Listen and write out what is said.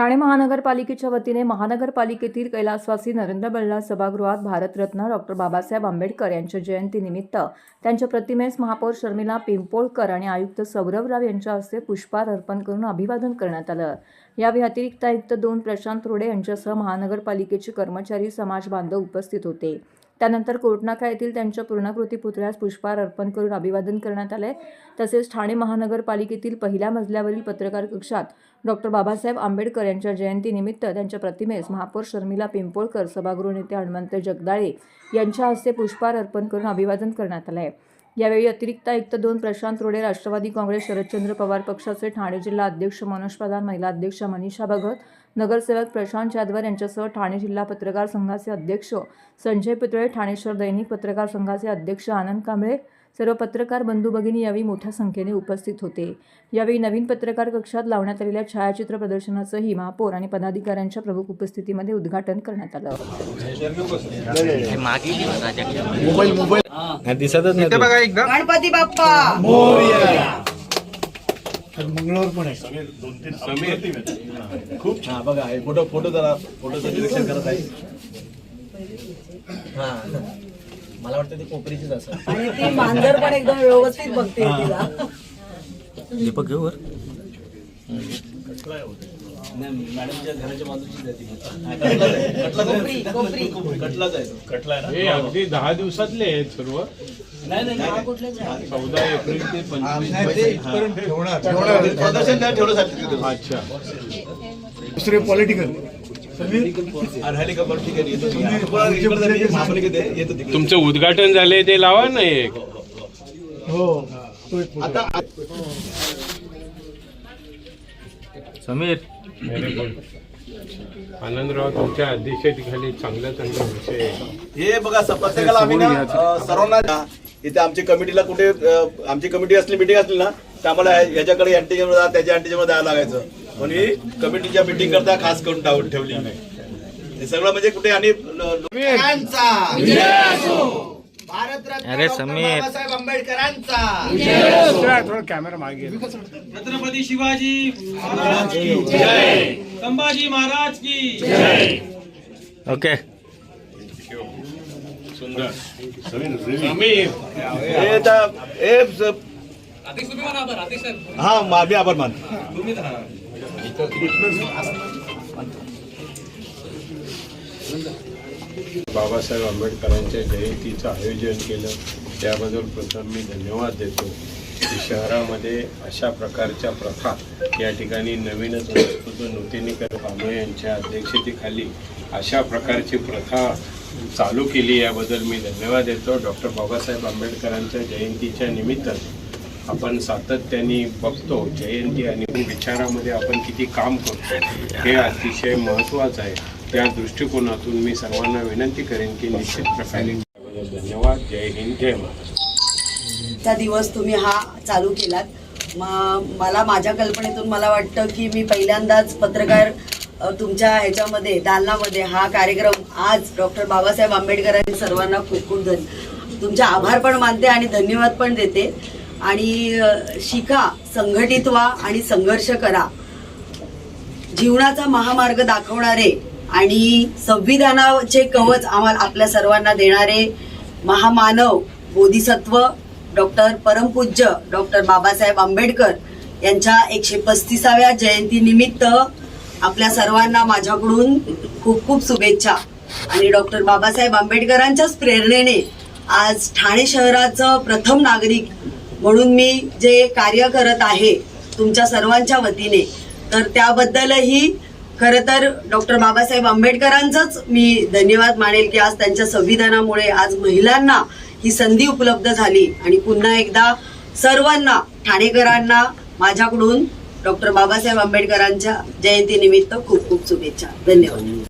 ठाणे महानगरपालिकेच्या वतीने महानगरपालिकेतील कैलासवासी नरेंद्र बल्लाळ सभागृहात भारतरत्न डॉक्टर बाबासाहेब आंबेडकर यांच्या जयंतीनिमित्त त्यांच्या प्रतिमेस महापौर शर्मिला पिंपोळकर आणि आयुक्त सौरभराव यांच्या हस्ते पुष्पहार अर्पण करून अभिवादन करण्यात आलं। या व्यतिरिक्त आयुक्त 2 प्रशांत रोडे यांच्यासह महानगरपालिकेचे कर्मचारी समाज बांधव उपस्थित होते। त्यानंतर कोर्टनाका येथील त्यांच्या पूर्णाकृती पुतळ्यास पुष्पहार अर्पण करून अभिवादन करण्यात आले। तसेच ठाणे महानगरपालिकेतील पहिल्या मजल्यावरील पत्रकार कक्षात डॉक्टर बाबासाहेब आंबेडकर यांच्या जयंतीनिमित्त त्यांच्या प्रतिमेस महापौर शर्मिला पिंपोळकर, सभागृह नेते हनुमंत जगदाळे यांच्या हस्ते पुष्पहार अर्पण करून अभिवादन करण्यात आले। यावेळी अतिरिक्त आयुक्त 2 प्रशांत रोडे, राष्ट्रवादी काँग्रेस शरदचंद्र पवार पक्षाचे ठाणे जिल्हा अध्यक्ष मनोज प्रधान, महिला अध्यक्ष मनीषा भगत, नगरसेवक प्रशांत जाधवर यांच्यासह ठाणे जिल्हा पत्रकार संघाचे अध्यक्ष संजय पितळे, ठाणे शहर दैनिक पत्रकार संघाचे अध्यक्ष आनंद कांबळे, सर्व पत्रकार बंधू भगिनी यावेळी मोठ्या संख्येने उपस्थित होते। यावेळी नवीन पत्रकार कक्षात लावण्यात आलेल्या छायाचित्र प्रदर्शनाचंही महापौर आणि पदाधिकाऱ्यांच्या प्रमुख उपस्थितीमध्ये उद्घाटन करण्यात आलं। गणपती बाप्पा मोरया। मंगळवार पण आहे। समीर खूप छान बघा आहे। फोटो जरा फोटोचं निरीक्षण करत आहे। मला वाटतं ती कोपरीचीच असेल आणि ती मांजर पण एकदम व्यवस्थित बघते तिला। दीपक घेऊ वर मॅडमच्या घराच्या बाजूची हे अगदी 10 दिवसातले आहेत सर्व। नाही 14 एप्रिल ते 25 अच्छा। दुसरे पॉलिटिकल तुमचं उद्घाटन झाले ते लावा ना एक। हो आता समीर आनंदराव, तुमच्या अध्यक्षतेखाली चांगला विषय हे बघा प्रत्येकाला आम्ही ना सर्वांना इथे आमची कमिटीला कुठे आमची कमिटी असली मीटिंग असली ना तर आम्हाला याच्याकडे अँटीजन जा त्याच्या अँटीजन द्यायला लागायचं। पण ही कमिटीच्या मीटिंग करता खास करून ठेवली हे सगळं म्हणजे कुठे आणि अरे समीर बाबासाहेब आंबेडकरांचा थोडा कॅमेरा मागे। छत्रपती शिवाजी महाराज की जय, संभाजी महाराज की जय। ओके सुंदर समीर हा माझे आभार मान। बाबासाहेब आंबेडकरांच्या जयंतीचं आयोजन केलं त्याबद्दल प्रथम मी धन्यवाद देतो। की शहरामध्ये अशा प्रकारच्या प्रथा या ठिकाणी नवीनच नूतनीकरण कांबळे यांच्या अध्यक्षतेखाली अशा प्रकारची प्रथा चालू केली याबद्दल मी धन्यवाद देतो। डॉक्टर बाबासाहेब आंबेडकरांच्या जयंतीच्या निमित्ताने आपण सातत्याने बघतो जयंती आणि विचारामध्ये आपण किती काम करतो हे अतिशय महत्त्वाचं आहे। त्या दृष्टिकोनातून मी सर्वांना विनंती करेन की निश्चित प्रकारे धन्यवाद। जय हिंद, जय महाराष्ट्र। चा दिवस तुम्ही हा चालू केलात। मला माझ्या कल्पनेतून मला वाटतं की मी पहिल्यांदाच पत्रकार तुमच्या ह्याच्यामध्ये दालनामध्ये हा कार्यक्रम आज डॉक्टर बाबासाहेब आंबेडकरांनी सर्वांना खूप खूप तुमचे आभार पण मानते आणि धन्यवाद पण देते। आणि शिका, संघटित व्हा आणि संघर्ष करा। जीवनाचा महामार्ग दाखवणारे आणि संविधानाचे कवच आम्हाला आपल्या सर्वांना देणारे महामानव बोधिसत्व डॉक्टर परमपूज्य डॉक्टर बाबासाहेब आंबेडकर यांच्या 135व्या जयंतीनिमित्त आपल्या सर्वांना माझ्याकडून खूप खूप शुभेच्छा। आणि डॉक्टर बाबासाहेब आंबेडकरांच्याच प्रेरणेने आज ठाणे शहराचं प्रथम नागरिक म्हणून मी जे कार्य करत आहे तुमच्या सर्वांच्या वतीने, तर त्याबद्दलही खरं तर डॉक्टर बाबासाहेब आंबेडकरांचाच मी धन्यवाद मानेल की आज त्यांच्या संविधानामुळे आज महिलांना ही संधी उपलब्ध झाली। आणि पुन्हा एकदा सर्वांना ठाणेकरांना माझ्याकडून डॉक्टर बाबासाहेब आंबेडकरांच्या जयंतीनिमित्त खूप खूप शुभेच्छा। धन्यवाद।